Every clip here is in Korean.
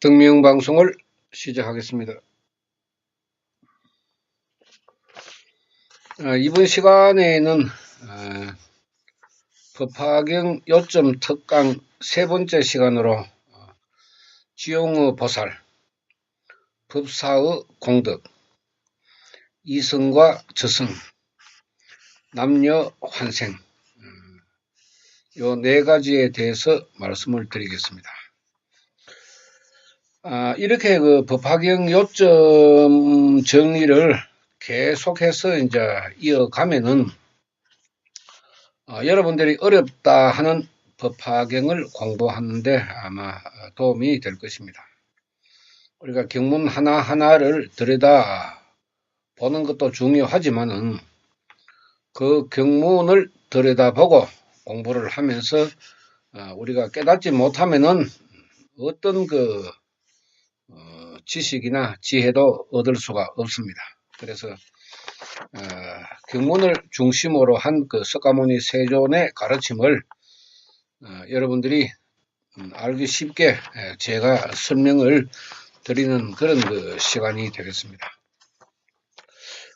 등명방송을 시작하겠습니다. 이번 시간에는 법화경 요점 특강 세 번째 시간으로 지용의 보살, 법사의 공덕, 이성과 저성, 남녀 환생 요 네 가지에 대해서 말씀을 드리겠습니다. 이렇게 그 법화경 요점 정리를 계속해서 이제 이어가면은 여러분들이 어렵다 하는 법화경을 공부하는데 아마 도움이 될 것입니다. 우리가 경문 하나하나를 들여다 보는 것도 중요하지만은 그 경문을 들여다보고 공부를 하면서 우리가 깨닫지 못하면은 어떤 그 지식이나 지혜도 얻을 수가 없습니다. 그래서 경문을 중심으로 한 그 석가모니 세존의 가르침을 여러분들이 알기 쉽게 제가 설명을 드리는 그런 그 시간이 되겠습니다.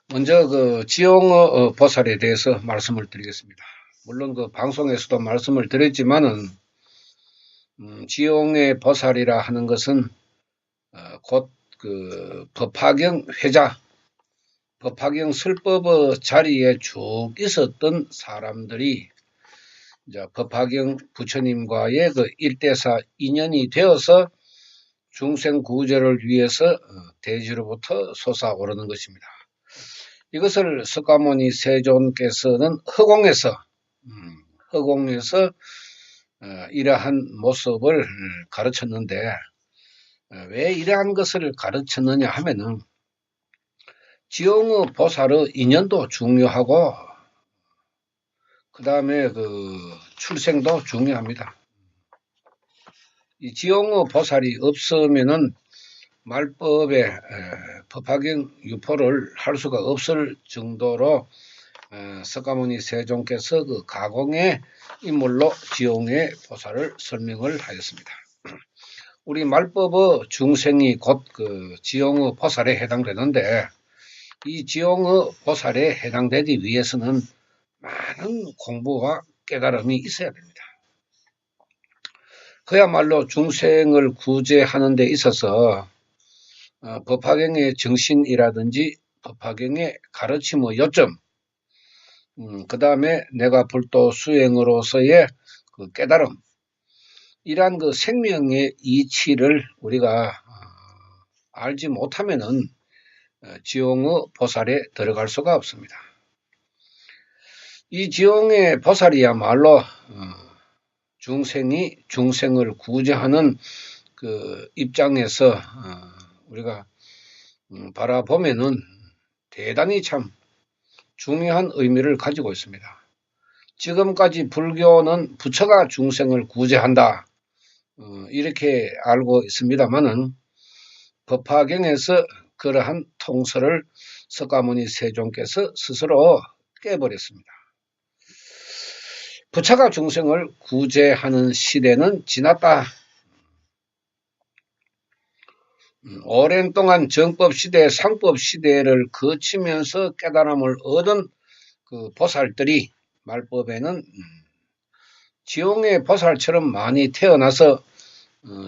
먼저 그 지용의 보살에 대해서 말씀을 드리겠습니다. 물론 그 방송에서도 말씀을 드렸지만은 지용의 보살이라 하는 것은 곧 그 법화경 회자, 법화경 설법의 자리에 쭉 있었던 사람들이 이제 법화경 부처님과의 그 일대사 인연이 되어서 중생 구제를 위해서 대지로부터 솟아오르는 것입니다. 이것을 석가모니 세존께서는 허공에서 이러한 모습을 가르쳤는데 왜 이러한 것을 가르쳤느냐 하면은 지용의 보살의 인연도 중요하고 그 다음에 그 출생도 중요합니다. 이 지용의 보살이 없으면은 말법에 법화경 유포를 할 수가 없을 정도로 석가모니 세존께서 그 가공의 인물로 지용의 보살을 설명을 하였습니다. 우리 말법의 중생이 곧 그 지용의 보살에 해당되는데 이 지용의 보살에 해당되기 위해서는 많은 공부와 깨달음이 있어야 됩니다. 그야말로 중생을 구제하는 데 있어서 법화경의 정신이라든지 법화경의 가르침의 요점, 그 다음에 내가 불도 수행으로서의 그 깨달음, 이러한 그 생명의 이치를 우리가 알지 못하면은 지용의 보살에 들어갈 수가 없습니다. 이 지용의 보살이야말로 중생이 중생을 구제하는 그 입장에서 우리가 바라보면은 대단히 참 중요한 의미를 가지고 있습니다. 지금까지 불교는 부처가 중생을 구제한다 이렇게 알고 있습니다만은 법화경에서 그러한 통설을 석가모니 세존께서 스스로 깨버렸습니다. 부처가 중생을 구제하는 시대는 지났다. 오랜 동안 정법시대, 상법시대를 거치면서 깨달음을 얻은 그 보살들이 말법에는 지용의 보살처럼 많이 태어나서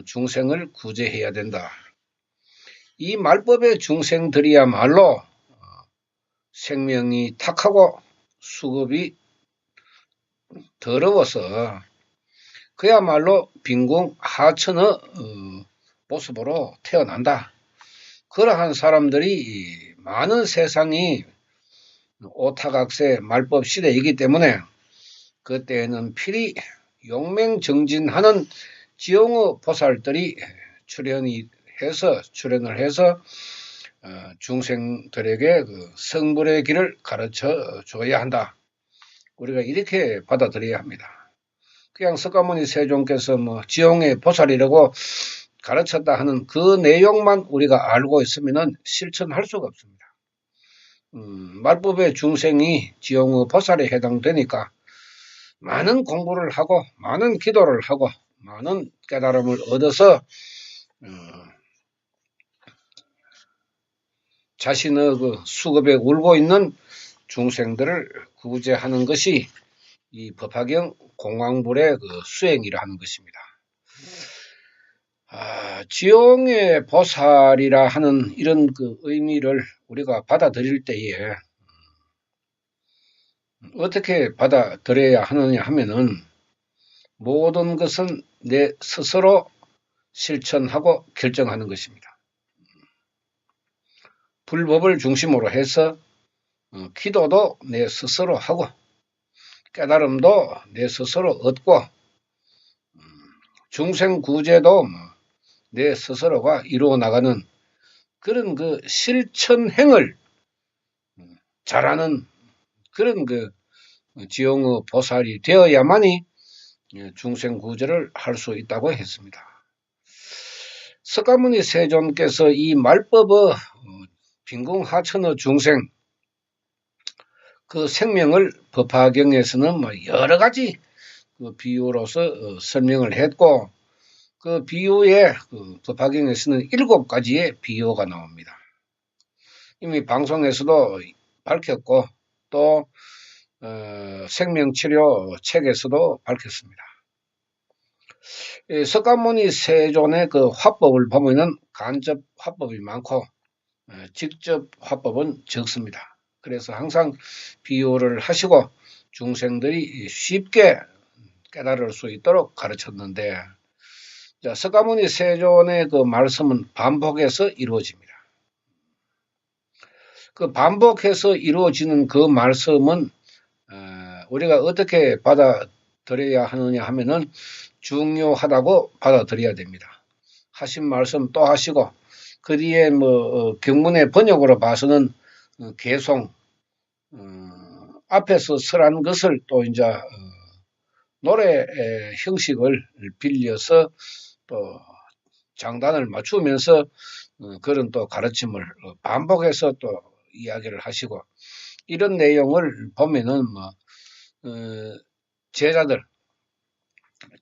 중생을 구제해야 된다. 이 말법의 중생들이야말로 생명이 탁하고 수급이 더러워서 그야말로 빈궁 하천의 모습으로 태어난다. 그러한 사람들이 많은 세상이 오타각세 말법 시대이기 때문에 그때에는 필히 용맹정진하는 지용의 보살들이 출연을 해서 중생들에게 그 성불의 길을 가르쳐 줘야 한다. 우리가 이렇게 받아들여야 합니다. 그냥 석가모니 세존께서 뭐 지용의 보살이라고 가르쳤다 하는 그 내용만 우리가 알고 있으면 실천할 수가 없습니다. 말법의 중생이 지용의 보살에 해당되니까 많은 공부를 하고 많은 기도를 하고 많은 깨달음을 얻어서 자신의 그 수급에 울고 있는 중생들을 구제하는 것이 이 법화경 공황불의 그 수행이라 하는 것입니다. 지용의 보살이라 하는 이런 그 의미를 우리가 받아들일 때에 어떻게 받아들여야 하느냐 하면은 모든 것은 내 스스로 실천하고 결정하는 것입니다. 불법을 중심으로 해서 기도도 내 스스로 하고 깨달음도 내 스스로 얻고 중생구제도 내 스스로가 이루어 나가는 그런 그 실천행을 잘하는 그런 그 지용의 보살이 되어야만이 중생구제를 할 수 있다고 했습니다. 석가모니 세존께서 이 말법의 빈궁하천의 중생 그 생명을 법화경에서는 여러 가지 그 비유로서 설명을 했고 그 비유에 그 법화경에서는 7가지의 비유가 나옵니다. 이미 방송에서도 밝혔고 또 생명치료 책에서도 밝혔습니다. 석가모니 세존의 그 화법을 보면은 간접 화법이 많고 직접 화법은 적습니다. 그래서 항상 비유를 하시고 중생들이 쉽게 깨달을 수 있도록 가르쳤는데 석가모니 세존의 그 말씀은 반복해서 이루어집니다. 그 반복해서 이루어지는 그 말씀은 우리가 어떻게 받아들여야 하느냐 하면은 중요하다고 받아들여야 됩니다. 하신 말씀 또 하시고 그 뒤에 경문의 번역으로 봐서는 개송 앞에서 설한 것을 또 이제 노래 형식을 빌려서 또 장단을 맞추면서 그런 또 가르침을 반복해서 또 이야기를 하시고 이런 내용을 보면은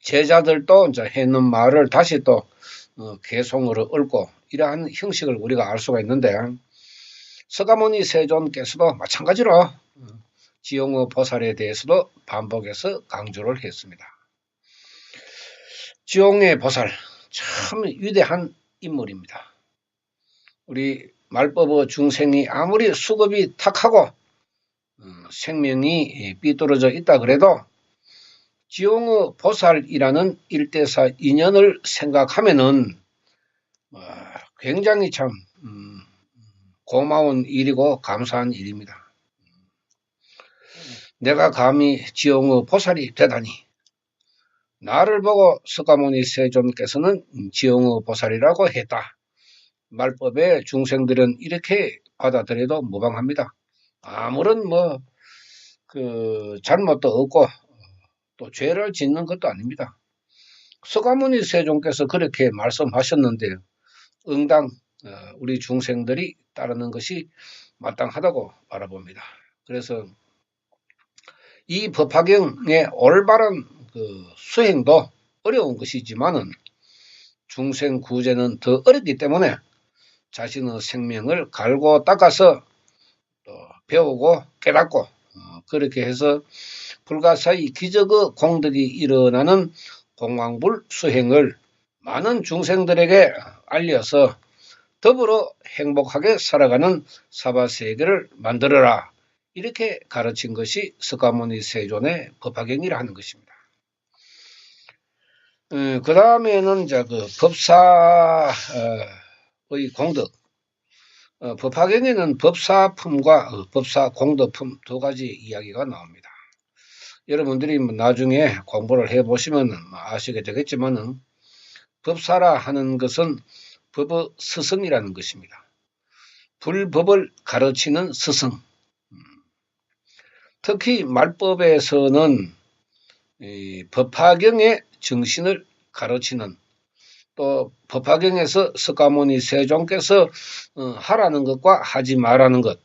제자들도 이제 해놓은 말을 다시 또 개송으로 읊고 이러한 형식을 우리가 알 수가 있는데 석가모니 세존께서도 마찬가지로 지용의 보살에 대해서도 반복해서 강조를 했습니다. 지용의 보살 참 위대한 인물입니다. 우리 말법의 중생이 아무리 수급이 탁하고 생명이 삐뚤어져 있다 그래도 지용의 보살이라는 일대사 인연을 생각하면은 굉장히 참 고마운 일이고 감사한 일입니다. 내가 감히 지용의 보살이 되다니 나를 보고 석가모니 세존께서는 지용의 보살이라고 했다. 말법의 중생들은 이렇게 받아들여도 무방합니다. 아무런 잘못도 없고 또 죄를 짓는 것도 아닙니다. 석가모니 세존께서 그렇게 말씀하셨는데 응당 우리 중생들이 따르는 것이 마땅하다고 바라봅니다. 그래서 이 법화경의 올바른 수행도 어려운 것이지만은 중생 구제는 더 어렵기 때문에 자신의 생명을 갈고 닦아서 또 배우고 깨닫고 그렇게 해서 불가사의 기적의 공덕이 일어나는 공황불 수행을 많은 중생들에게 알려서 더불어 행복하게 살아가는 사바세계를 만들어라. 이렇게 가르친 것이 석가모니 세존의 법화경이라 하는 것입니다. 그 다음에는 이제 그 법사의 공덕. 법화경에는 법사품과 법사공덕품 두 가지 이야기가 나옵니다. 여러분들이 나중에 공부를 해보시면 아시게 되겠지만은 법사라 하는 것은 법의 스승이라는 것입니다. 불법을 가르치는 스승. 특히 말법에서는 법화경의 정신을 가르치는 또 법화경에서 석가모니 세존께서 하라는 것과 하지 말라는 것,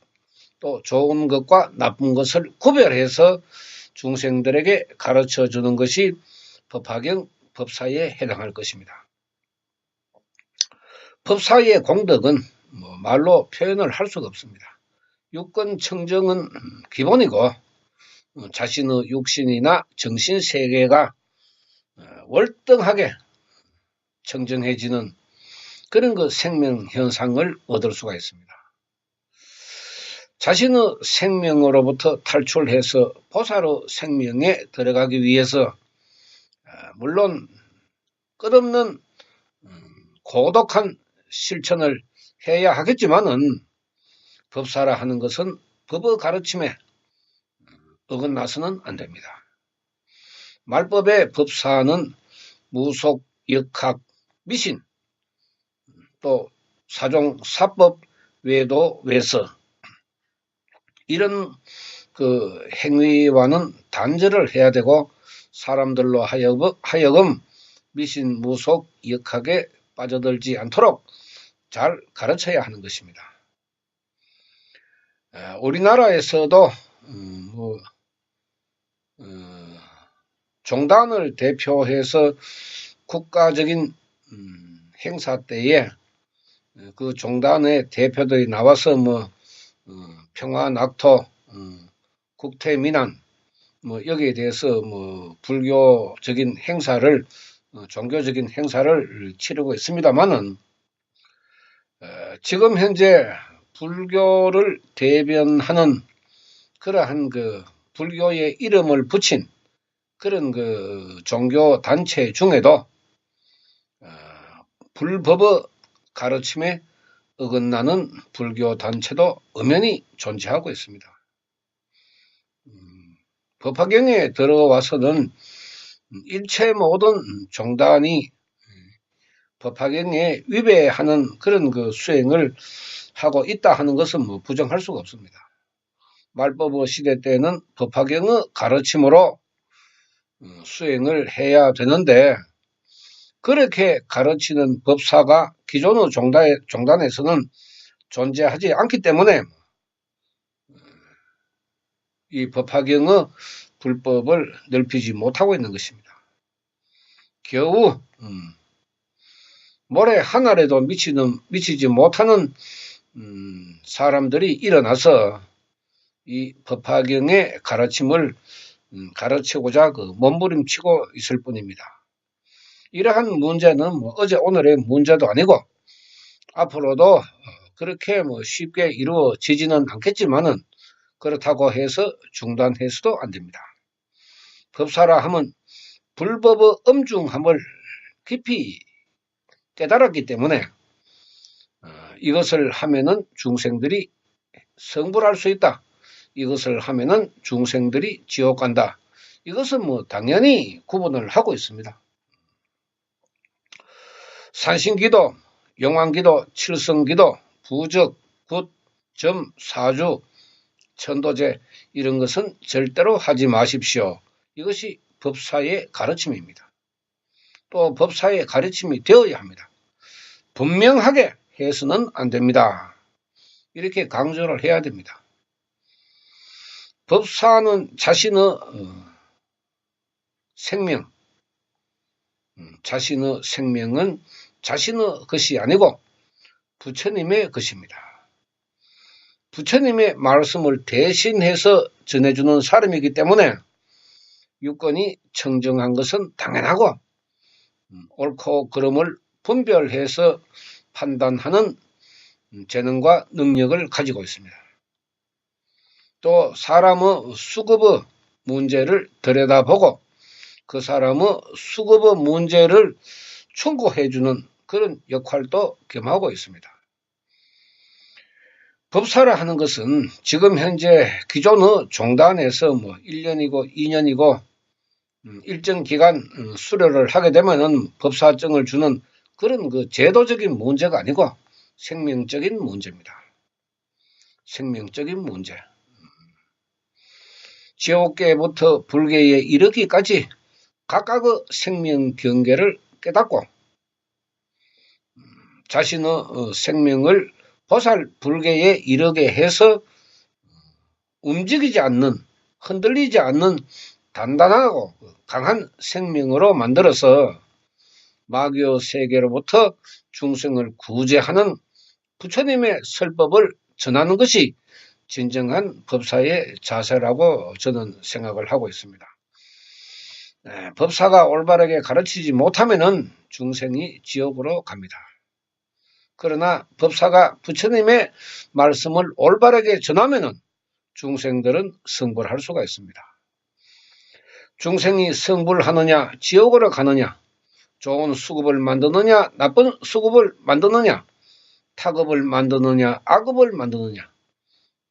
또 좋은 것과 나쁜 것을 구별해서 중생들에게 가르쳐 주는 것이 법화경 법사에 해당할 것입니다. 법사의 공덕은 말로 표현을 할 수가 없습니다. 육권 청정은 기본이고 자신의 육신이나 정신 세계가 월등하게 청정해지는 그런 그 생명 현상을 얻을 수가 있습니다. 자신의 생명으로부터 탈출해서 보살의 생명에 들어가기 위해서 물론 끝없는 고독한 실천을 해야 하겠지만은 법사라 하는 것은 법의 가르침에 어긋나서는 안 됩니다. 말법의 법사는 무속, 역학, 미신, 또 사종, 사법, 외도, 외서 이런 그 행위와는 단절을 해야 되고 사람들로 하여금 미신, 무속, 역학에 빠져들지 않도록 잘 가르쳐야 하는 것입니다. 우리나라에서도 종단을 대표해서 국가적인 행사 때에 그 종단의 대표들이 나와서 평화 낙토, 국태민안 여기에 대해서 불교적인 행사를 종교적인 행사를 치르고 있습니다만은 지금 현재 불교를 대변하는 그러한 그 불교의 이름을 붙인 그런 그 종교 단체 중에도 불법의 가르침에 어긋나는 불교 단체도 엄연히 존재하고 있습니다. 법화경에 들어와서는 일체 모든 종단이 법화경에 위배하는 그런 그 수행을 하고 있다 하는 것은 부정할 수가 없습니다. 말법의 시대 때는 법화경의 가르침으로 수행을 해야 되는데 그렇게 가르치는 법사가 기존의 종단에서는 존재하지 않기 때문에 이 법화경의 불법을 넓히지 못하고 있는 것입니다. 겨우 모래 하나라도 미치지 못하는 사람들이 일어나서 이 법화경의 가르침을 가르치고자 몸부림치고 있을 뿐입니다. 이러한 문제는 어제 오늘의 문제도 아니고 앞으로도 그렇게 쉽게 이루어지지는 않겠지만은 그렇다고 해서 중단해서도 안 됩니다. 법사라 하면 불법의 엄중함을 깊이 깨달았기 때문에 이것을 하면은 중생들이 성불할 수 있다. 이것을 하면은 중생들이 지옥 간다. 이것은 당연히 구분을 하고 있습니다. 산신기도, 용왕기도, 칠성기도, 부적, 굿, 점, 사주, 천도제 이런 것은 절대로 하지 마십시오. 이것이 법사의 가르침입니다. 또 법사의 가르침이 되어야 합니다. 분명하게 해서는 안 됩니다. 이렇게 강조를 해야 됩니다. 법사는 자신의 생명, 자신의 생명은 자신의 것이 아니고 부처님의 것입니다. 부처님의 말씀을 대신해서 전해주는 사람이기 때문에 육권이 청정한 것은 당연하고 옳고 그름을 분별해서 판단하는 재능과 능력을 가지고 있습니다. 또 사람의 수급의 문제를 들여다보고 그 사람의 수급의 문제를 충고해주는 그런 역할도 겸하고 있습니다. 법사라 하는 것은 지금 현재 기존의 종단에서 1년이고 2년이고 일정 기간 수료를 하게 되면은 법사증을 주는 그런 그 제도적인 문제가 아니고 생명적인 문제입니다. 생명적인 문제. 지옥계부터 불계에 이르기까지 각각의 생명 경계를 깨닫고 자신의 생명을 보살 불계에 이르게 해서 움직이지 않는, 흔들리지 않는 단단하고 강한 생명으로 만들어서 마귀의 세계로부터 중생을 구제하는 부처님의 설법을 전하는 것이 진정한 법사의 자세라고 저는 생각을 하고 있습니다. 법사가 올바르게 가르치지 못하면은 중생이 지옥으로 갑니다. 그러나 법사가 부처님의 말씀을 올바르게 전하면은 중생들은 성불할 수가 있습니다. 중생이 성불하느냐, 지옥으로 가느냐, 좋은 수급을 만드느냐, 나쁜 수급을 만드느냐, 타급을 만드느냐, 악업을 만드느냐,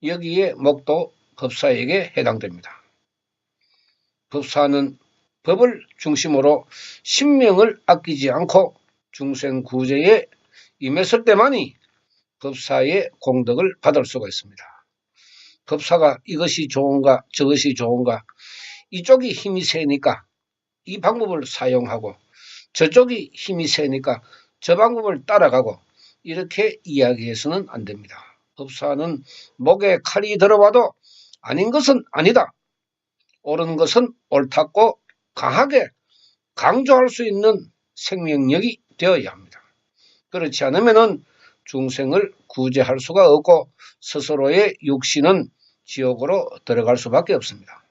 여기에 목도 법사에게 해당됩니다. 법사는 법을 중심으로 신명을 아끼지 않고 중생 구제에 임했을 때만이 법사의 공덕을 받을 수가 있습니다. 법사가 이것이 좋은가 저것이 좋은가, 이쪽이 힘이 세니까 이 방법을 사용하고 저쪽이 힘이 세니까 저 방법을 따라가고 이렇게 이야기해서는 안 됩니다. 법사는 목에 칼이 들어와도 아닌 것은 아니다, 옳은 것은 옳다고 강하게 강조할 수 있는 생명력이 되어야 합니다. 그렇지 않으면 중생을 구제할 수가 없고 스스로의 육신은 지옥으로 들어갈 수밖에 없습니다.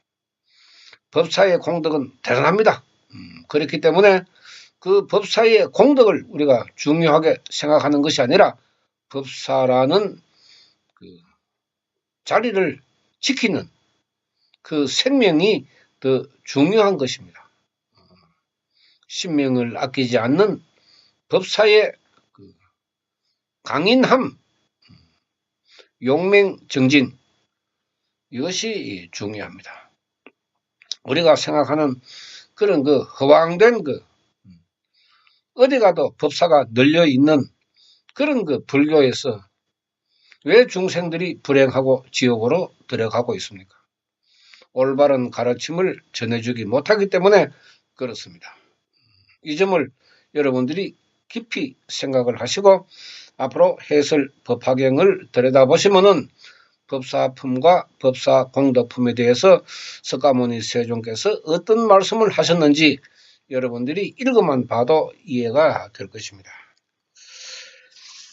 법사의 공덕은 대단합니다. 그렇기 때문에 그 법사의 공덕을 우리가 중요하게 생각하는 것이 아니라 법사라는 그 자리를 지키는 그 생명이 더 중요한 것입니다. 신명을 아끼지 않는 법사의 그 강인함, 용맹정진, 이것이 중요합니다. 우리가 생각하는 그런 그 허황된 어디 가도 법사가 널려 있는 그런 그 불교에서 왜 중생들이 불행하고 지옥으로 들어가고 있습니까? 올바른 가르침을 전해주기 못하기 때문에 그렇습니다. 이 점을 여러분들이 깊이 생각을 하시고 앞으로 해설 법화경을 들여다보시면은 법사품과 법사 공덕품에 대해서 석가모니 세존께서 어떤 말씀을 하셨는지 여러분들이 읽어만 봐도 이해가 될 것입니다.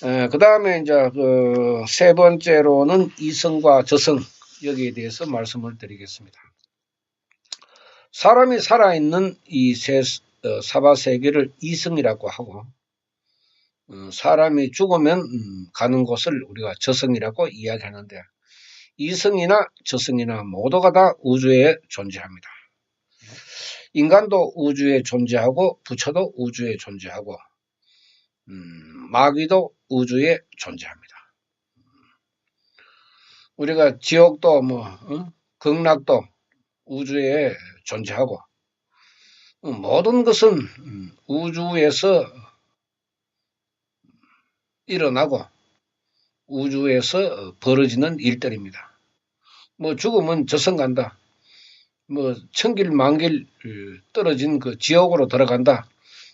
그 다음에 이제 세 번째로는 이성과 저성, 여기에 대해서 말씀을 드리겠습니다. 사람이 살아있는 이 사바세계를 이성이라고 하고, 사람이 죽으면 가는 곳을 우리가 저성이라고 이야기하는데, 이성이나 저성이나 모두가 다 우주에 존재합니다. 인간도 우주에 존재하고 부처도 우주에 존재하고 마귀도 우주에 존재합니다. 우리가 지옥도 극락도 우주에 존재하고 모든 것은 우주에서 일어나고 우주에서 벌어지는 일들입니다. 죽으면 저승 간다, 천길 만길 떨어진 그 지옥으로 들어간다,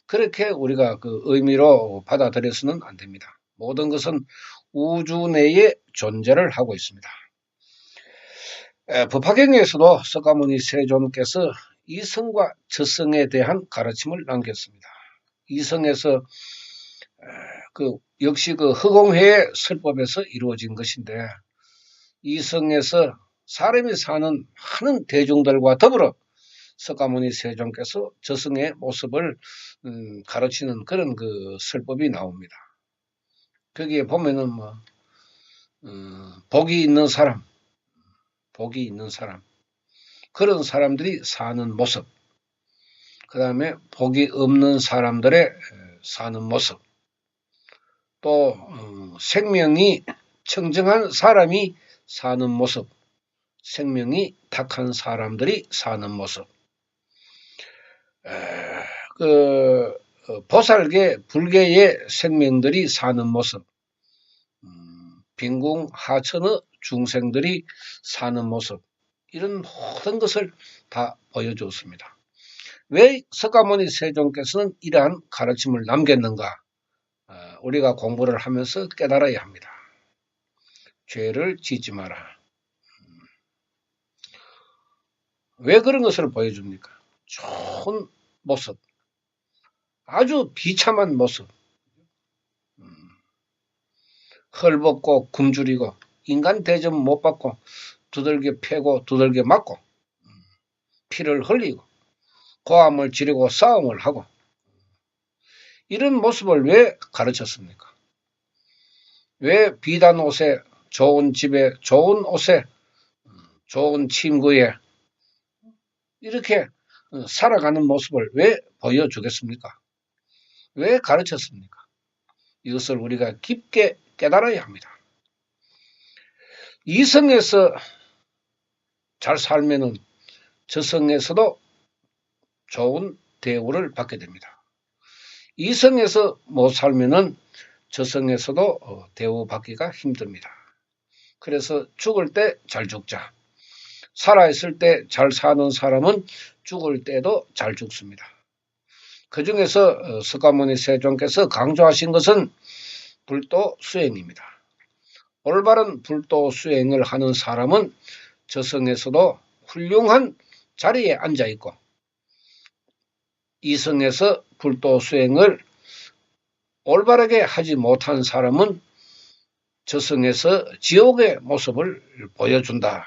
그렇게 우리가 그 의미로 받아들여서는 안 됩니다. 모든 것은 우주 내에 존재를 하고 있습니다. 법화경에서도 석가모니 세존께서 이성과 저성에 대한 가르침을 남겼습니다. 이성에서 역시 그 허공회의 설법에서 이루어진 것인데, 이성에서 사람이 사는 많은 대중들과 더불어 석가모니 세존께서 저성의 모습을 가르치는 그런 그 설법이 나옵니다. 거기에 보면은 복이 있는 사람, 그런 사람들이 사는 모습, 그 다음에 복이 없는 사람들의 사는 모습, 또 생명이 청정한 사람이 사는 모습, 생명이 탁한 사람들이 사는 모습, 보살계, 불계의 생명들이 사는 모습, 빈궁 하천의 중생들이 사는 모습, 이런 모든 것을 다 보여주었습니다. 왜 석가모니 세존께서는 이러한 가르침을 남겼는가? 우리가 공부를 하면서 깨달아야 합니다. 죄를 짓지 마라. 왜 그런 것을 보여줍니까? 좋은 모습, 아주 비참한 모습, 헐벗고 굶주리고 인간 대접 못 받고 두들겨 패고 두들겨 맞고 피를 흘리고 고함을 지르고 싸움을 하고 이런 모습을 왜 가르쳤습니까? 왜 비단 옷에 좋은 집에 좋은 옷에 좋은 친구에 이렇게 살아가는 모습을 왜 보여주겠습니까? 왜 가르쳤습니까? 이것을 우리가 깊게 깨달아야 합니다. 이성에서 잘 살면은 저성에서도 좋은 대우를 받게 됩니다. 이성에서 못 살면은 저성에서도 대우받기가 힘듭니다. 그래서 죽을 때 잘 죽자. 살아있을 때 잘 사는 사람은 죽을 때도 잘 죽습니다. 그 중에서 석가모니 세존께서 강조하신 것은 불도 수행입니다. 올바른 불도 수행을 하는 사람은 저성에서도 훌륭한 자리에 앉아 있고 이성에서 불도 수행을 올바르게 하지 못한 사람은 저성에서 지옥의 모습을 보여준다.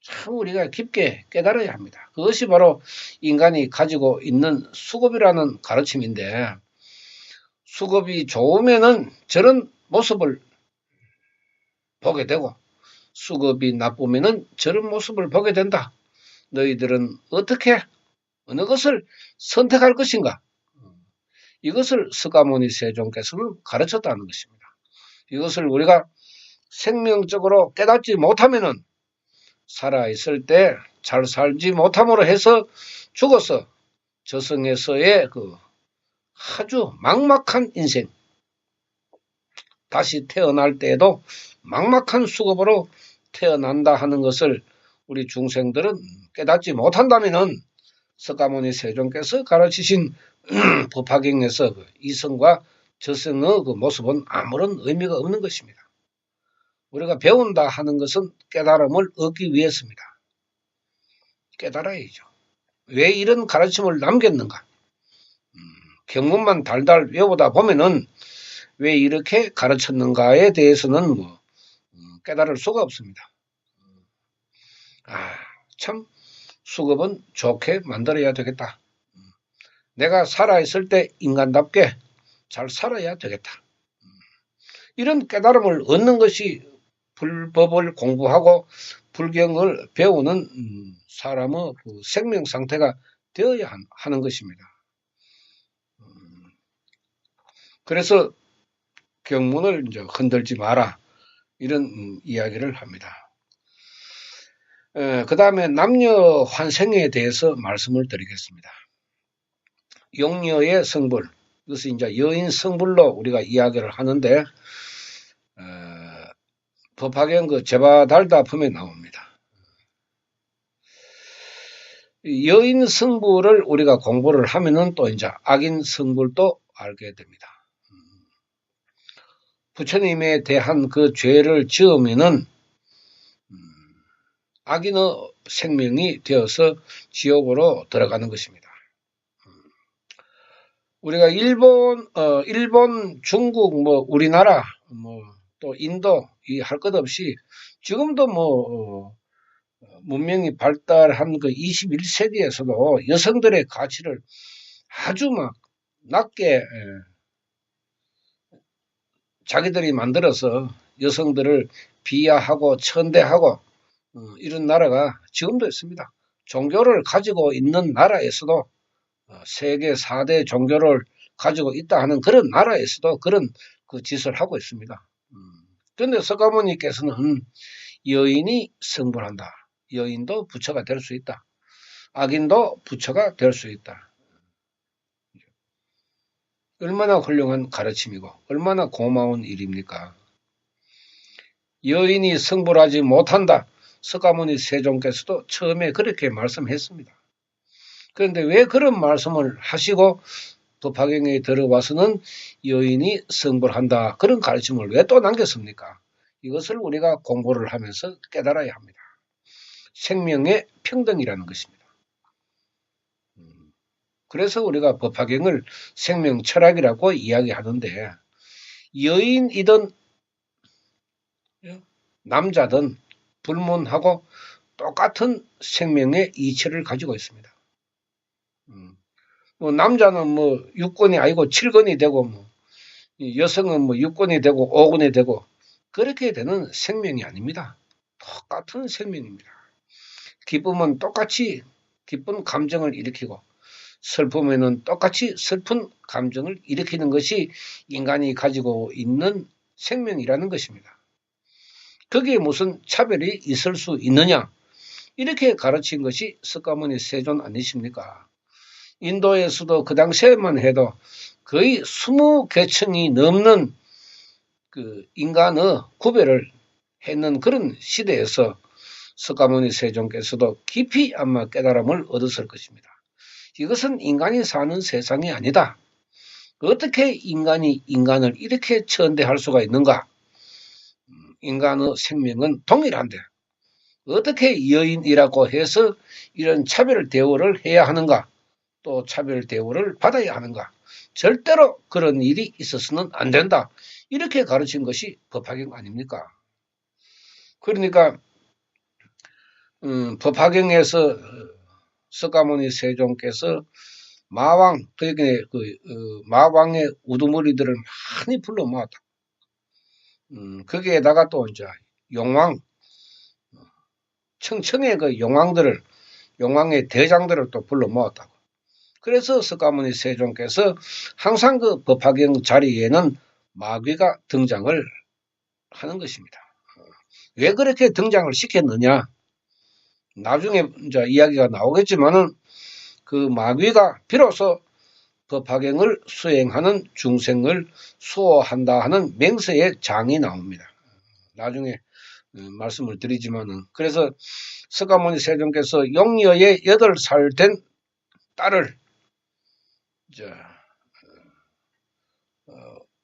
참 우리가 깊게 깨달아야 합니다. 그것이 바로 인간이 가지고 있는 수급이라는 가르침인데 수급이 좋으면은 저런 모습을 보게 되고 수급이 나쁘면은 저런 모습을 보게 된다. 너희들은 어떻게 어느 것을 선택할 것인가? 이것을 석가모니 세존께서는 가르쳤다는 것입니다. 이것을 우리가 생명적으로 깨닫지 못하면은 살아있을 때 잘 살지 못함으로 해서 죽어서 저승에서의 그 아주 막막한 인생, 다시 태어날 때에도 막막한 수급으로 태어난다 하는 것을 우리 중생들은 깨닫지 못한다면은 석가모니 세존께서 가르치신 법화경에서 그 이성과 저성의 그 모습은 아무런 의미가 없는 것입니다. 우리가 배운다 하는 것은 깨달음을 얻기 위해서입니다. 깨달아야죠. 왜 이런 가르침을 남겼는가? 경문만 달달 외우다 보면은 왜 이렇게 가르쳤는가에 대해서는 깨달을 수가 없습니다. 참 수급은 좋게 만들어야 되겠다. 내가 살아있을 때 인간답게 잘 살아야 되겠다. 이런 깨달음을 얻는 것이 불법을 공부하고 불경을 배우는 사람의 그 생명 상태가 되어야 하는 것입니다. 그래서 경문을 이제 흔들지 마라 이런 이야기를 합니다. 그 다음에 남녀 환생에 대해서 말씀을 드리겠습니다. 용녀의 성불, 이것은 이제 여인 성불로 우리가 이야기를 하는데 법화경 그 제바달다 보면 나옵니다. 여인 성불을 우리가 공부를 하면은 또 이제 악인 성불도 알게 됩니다. 부처님에 대한 그 죄를 지으면은 악인의 생명이 되어서 지옥으로 들어가는 것입니다. 우리가 일본, 중국, 우리나라, 또 인도, 이 할 것 없이 지금도 문명이 발달한 그 21세기에서도 여성들의 가치를 아주 막 낮게 자기들이 만들어서 여성들을 비하하고 천대하고 이런 나라가 지금도 있습니다. 종교를 가지고 있는 나라에서도 세계 4대 종교를 가지고 있다 하는 그런 나라에서도 그런 그 짓을 하고 있습니다. 그런데 석가모니께서는 여인이 성불한다. 여인도 부처가 될 수 있다. 악인도 부처가 될 수 있다. 얼마나 훌륭한 가르침이고 얼마나 고마운 일입니까? 여인이 성불하지 못한다. 석가모니 세존께서도 처음에 그렇게 말씀했습니다. 그런데 왜 그런 말씀을 하시고 법화경에 들어와서는 여인이 성불한다. 그런 가르침을 왜 또 남겼습니까? 이것을 우리가 공부를 하면서 깨달아야 합니다. 생명의 평등이라는 것입니다. 그래서 우리가 법화경을 생명 철학이라고 이야기하는데 여인이든 남자든 불문하고 똑같은 생명의 이치를 가지고 있습니다. 뭐 남자는 뭐 6권이 아니고 7권이 되고 뭐 여성은 뭐 6권이 되고 5권이 되고 그렇게 되는 생명이 아닙니다. 똑같은 생명입니다. 기쁨은 똑같이 기쁜 감정을 일으키고 슬픔에는 똑같이 슬픈 감정을 일으키는 것이 인간이 가지고 있는 생명이라는 것입니다. 거기에 무슨 차별이 있을 수 있느냐? 이렇게 가르친 것이 석가모니 세존 아니십니까? 인도에서도 그 당시에만 해도 거의 20계층이 넘는 그 인간의 구별을 했는 그런 시대에서 석가모니 세존께서도 깊이 아마 깨달음을 얻었을 것입니다. 이것은 인간이 사는 세상이 아니다. 어떻게 인간이 인간을 이렇게 천대할 수가 있는가? 인간의 생명은 동일한데 어떻게 여인이라고 해서 이런 차별 대우를 해야 하는가? 또 차별 대우를 받아야 하는가? 절대로 그런 일이 있어서는 안 된다. 이렇게 가르친 것이 법화경 아닙니까? 그러니까 법화경에서 석가모니 세존께서 마왕, 그러니까 마왕의 우두머리들을 많이 불러 모았다. 거기에다가 또 이제 용왕, 청청의 그 용왕의 대장들을 또 불러 모았다고. 그래서 석가모니 세존께서 항상 그 법화경 자리에는 마귀가 등장을 하는 것입니다. 왜 그렇게 등장을 시켰느냐? 나중에 이제 이야기가 나오겠지만은 그 마귀가 비로소 법화경을 수행하는 중생을 수호한다 하는 맹세의 장이 나옵니다. 나중에 말씀을 드리지만은 그래서 석가모니 세존께서 용녀의 8살 된 딸을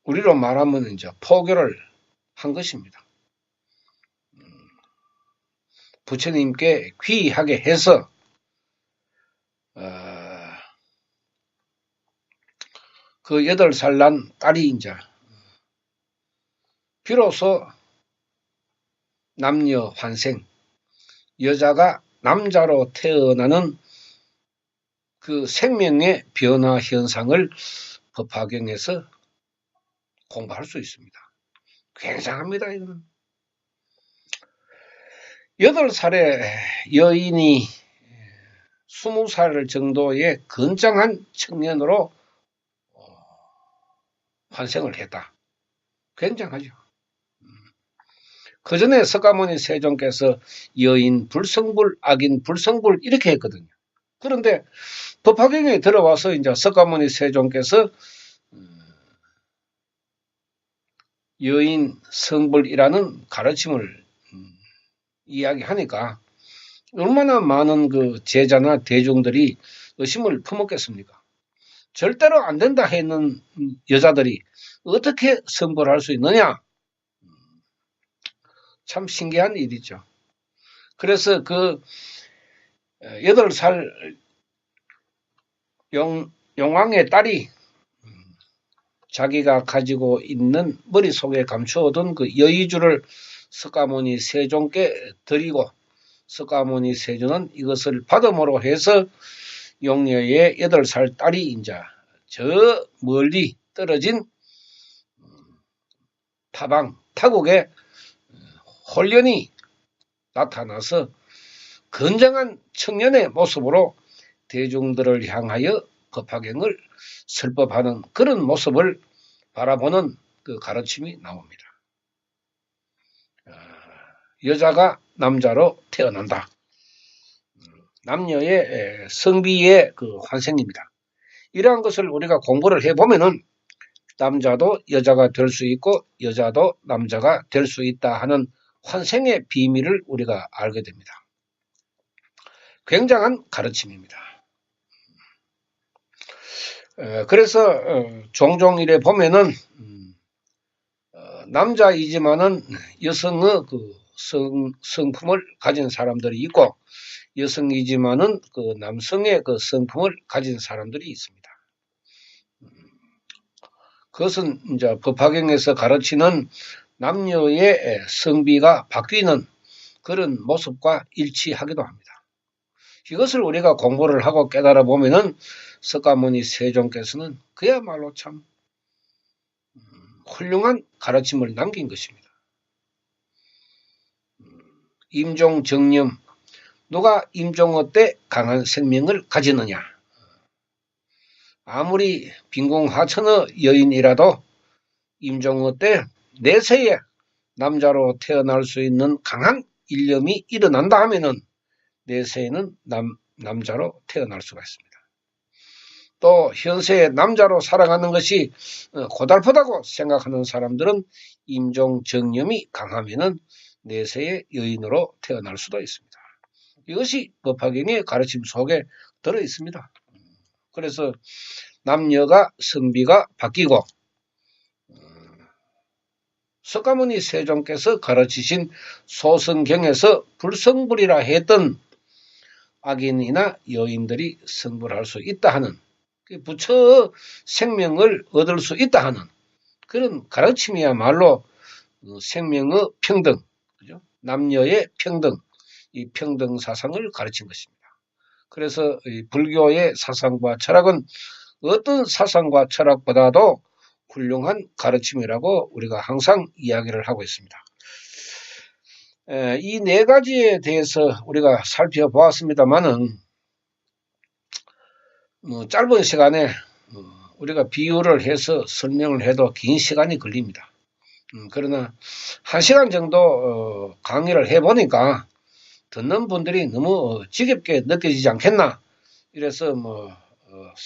우리로 말하면 이제 포교를 한 것입니다. 부처님께 귀하게 해서 그 8살 난 딸이 이제 비로소 남녀 환생, 여자가 남자로 태어나는 그 생명의 변화 현상을 법화경에서 공부할 수 있습니다. 굉장합니다, 이거는. 8살의 여인이 20살 정도의 건장한 청년으로 환생을 했다. 굉장하죠. 그 전에 석가모니 세존께서 여인 불성불, 악인 불성불 이렇게 했거든요. 그런데 법화경에 들어와서 이제 석가모니 세존께서 여인 성불이라는 가르침을 이야기하니까 얼마나 많은 그 제자나 대중들이 의심을 품었겠습니까? 절대로 안 된다 했는 여자들이 어떻게 성불할 수 있느냐? 참 신기한 일이죠. 그래서 그 8살 용왕의 딸이 자기가 가지고 있는 머릿속에 감추어둔 그 여의주를 석가모니 세존께 드리고 석가모니 세존은 이것을 받음으로 해서 용녀의 8살 딸이 이제 저 멀리 떨어진 타국에 홀연히 나타나서 건장한 청년의 모습으로 대중들을 향하여 법화경을 설법하는 그런 모습을 바라보는 그 가르침이 나옵니다. 여자가 남자로 태어난다. 남녀의 성비의 그 환생입니다. 이러한 것을 우리가 공부를 해보면은 남자도 여자가 될 수 있고 여자도 남자가 될 수 있다 하는 환생의 비밀을 우리가 알게 됩니다. 굉장한 가르침입니다. 그래서 종종 이래 보면은 남자이지만은 여성의 그 성품을 가진 사람들이 있고 여성이지만은 그 남성의 그 성품을 가진 사람들이 있습니다. 그것은 이제 법화경에서 가르치는 남녀의 성비가 바뀌는 그런 모습과 일치하기도 합니다. 이것을 우리가 공부를 하고 깨달아 보면은 석가모니 세종께서는 그야말로 참 훌륭한 가르침을 남긴 것입니다. 임종정념, 누가 임종어 때 강한 생명을 가지느냐. 아무리 빈궁하천의 여인이라도 임종어 때 내세에 남자로 태어날 수 있는 강한 일념이 일어난다 하면은 내세에는 남자로 태어날 수가 있습니다. 또 현세에 남자로 살아가는 것이 고달프다고 생각하는 사람들은 임종정념이 강하면은 내세의 여인으로 태어날 수도 있습니다. 이것이 법화경의 가르침 속에 들어 있습니다. 그래서 남녀가 성비가 바뀌고 석가모니 세종께서 가르치신 소승경에서 불성불이라 했던 악인이나 여인들이 성불할 수 있다 하는, 부처 생명을 얻을 수 있다 하는 그런 가르침이야말로 생명의 평등, 그죠? 남녀의 평등, 이 평등 사상을 가르친 것입니다. 그래서 이 불교의 사상과 철학은 어떤 사상과 철학보다도 훌륭한 가르침이라고 우리가 항상 이야기를 하고 있습니다. 이 네 가지에 대해서 우리가 살펴보았습니다만은 짧은 시간에 우리가 비유를 해서 설명을 해도 긴 시간이 걸립니다. 그러나 1시간 정도 강의를 해보니까 듣는 분들이 너무 지겹게 느껴지지 않겠나. 이래서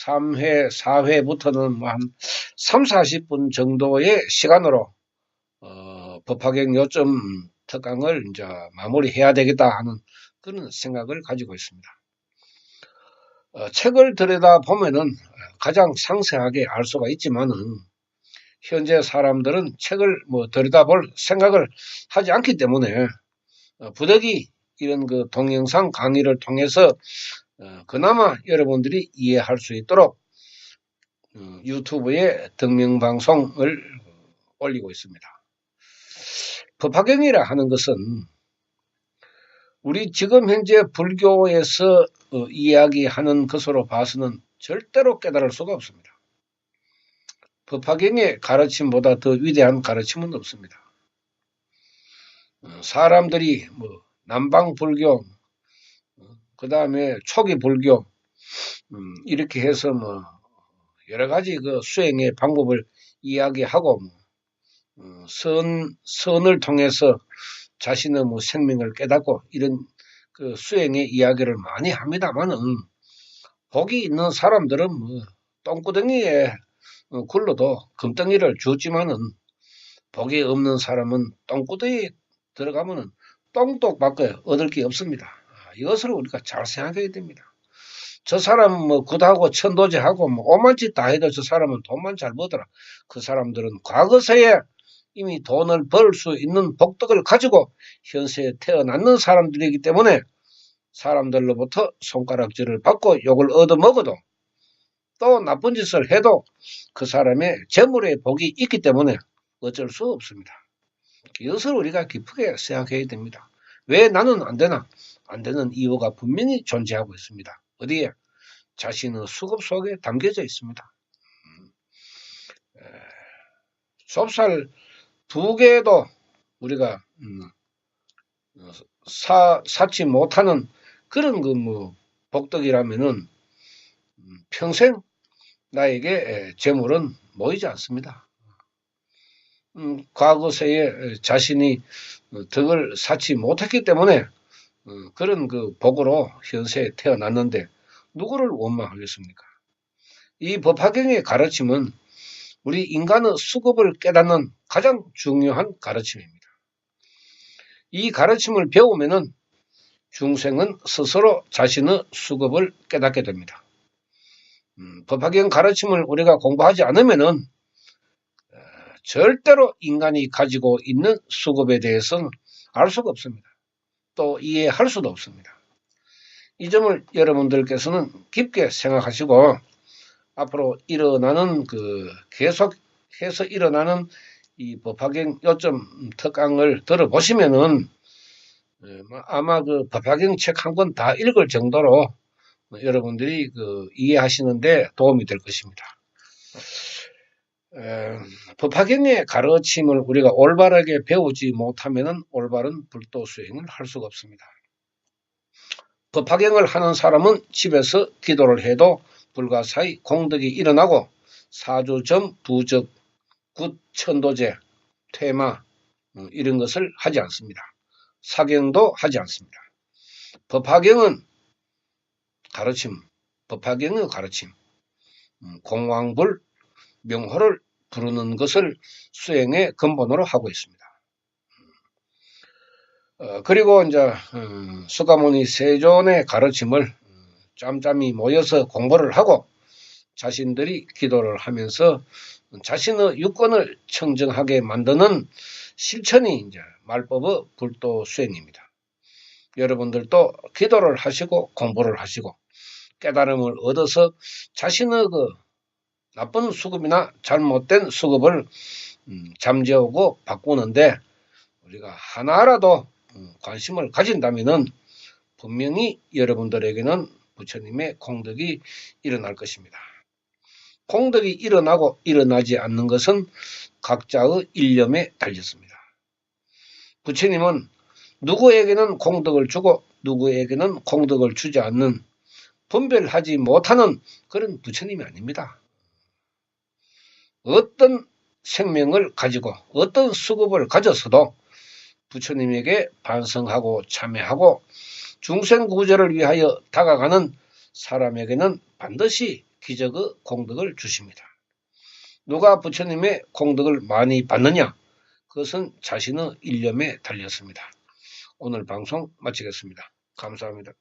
3회, 4회부터는 한 3, 40분 정도의 시간으로 법화경 요점 특강을 이제 마무리해야 되겠다 하는 그런 생각을 가지고 있습니다. 책을 들여다 보면은 가장 상세하게 알 수가 있지만은 현재 사람들은 책을 들여다볼 생각을 하지 않기 때문에 부득이 이런 그 동영상 강의를 통해서 그나마 여러분들이 이해할 수 있도록 유튜브에 등명방송을 올리고 있습니다. 법화경이라 하는 것은 우리 지금 현재 불교에서 이야기하는 것으로 봐서는 절대로 깨달을 수가 없습니다. 법화경의 가르침보다 더 위대한 가르침은 없습니다. 사람들이 남방 불교, 그 다음에 초기 불교, 이렇게 해서 여러 가지 그 수행의 방법을 이야기하고 선을 통해서 자신의 생명을 깨닫고 이런 그 수행의 이야기를 많이 합니다만은 복이 있는 사람들은 똥구덩이에 굴러도 금덩이를 주었지만은 복이 없는 사람은 똥구덩이에 들어가면은 똥똑밖에 얻을 게 없습니다. 이것을 우리가 잘 생각해야 됩니다. 저 사람은 굿하고 천도제하고 오만 짓 다 해도 저 사람은 돈만 잘 벌더라. 그 사람들은 과거세에 이미 돈을 벌 수 있는 복덕을 가지고 현세에 태어났는 사람들이기 때문에 사람들로부터 손가락질을 받고 욕을 얻어먹어도 또 나쁜 짓을 해도 그 사람의 재물의 복이 있기 때문에 어쩔 수 없습니다. 이것을 우리가 깊게 생각해야 됩니다. 왜 나는 안 되나? 안 되는 이유가 분명히 존재하고 있습니다. 어디에? 자신의 수급 속에 담겨져 있습니다. 좁쌀 2개도 우리가 사지 못하는 그런 복덕이라면은 평생 나에게 재물은 모이지 않습니다. 과거세에 자신이 덕을 쌓지 못했기 때문에 그런 그 복으로 현세에 태어났는데 누구를 원망하겠습니까? 이 법화경의 가르침은 우리 인간의 수급을 깨닫는 가장 중요한 가르침입니다. 이 가르침을 배우면은 중생은 스스로 자신의 수급을 깨닫게 됩니다. 법화경 가르침을 우리가 공부하지 않으면은 절대로 인간이 가지고 있는 수급에 대해서는 알 수가 없습니다. 또 이해할 수도 없습니다. 이 점을 여러분들께서는 깊게 생각하시고 앞으로 일어나는 계속해서 일어나는 이 법화경 요점 특강을 들어보시면은 아마 그 법화경 책 한 권 다 읽을 정도로 여러분들이 그 이해하시는데 도움이 될 것입니다. 법화경의 가르침을 우리가 올바르게 배우지 못하면은 올바른 불도 수행을 할 수가 없습니다. 법화경을 하는 사람은 집에서 기도를 해도 불가사의 공덕이 일어나고 사주점, 부적, 굿, 천도제, 퇴마 이런 것을 하지 않습니다. 사경도 하지 않습니다. 법화경은 가르침, 법화경의 가르침, 공왕불, 명호를 부르는 것을 수행의 근본으로 하고 있습니다. 그리고 이제 석가모니 세존의 가르침을 짬짬이 모여서 공부를 하고 자신들이 기도를 하면서 자신의 유권을 청정하게 만드는 실천이 이제 말법의 불도 수행입니다. 여러분들도 기도를 하시고 공부를 하시고 깨달음을 얻어서 자신의 그 나쁜 수급이나 잘못된 수급을 잠재우고 바꾸는데 우리가 하나라도 관심을 가진다면은 분명히 여러분들에게는 부처님의 공덕이 일어날 것입니다. 공덕이 일어나고 일어나지 않는 것은 각자의 일념에 달렸습니다. 부처님은 누구에게는 공덕을 주고 누구에게는 공덕을 주지 않는 분별하지 못하는 그런 부처님이 아닙니다. 어떤 생명을 가지고 어떤 수급을 가졌어도 부처님에게 반성하고 참회하고 중생구제를 위하여 다가가는 사람에게는 반드시 기적의 공덕을 주십니다. 누가 부처님의 공덕을 많이 받느냐? 그것은 자신의 일념에 달렸습니다. 오늘 방송 마치겠습니다. 감사합니다.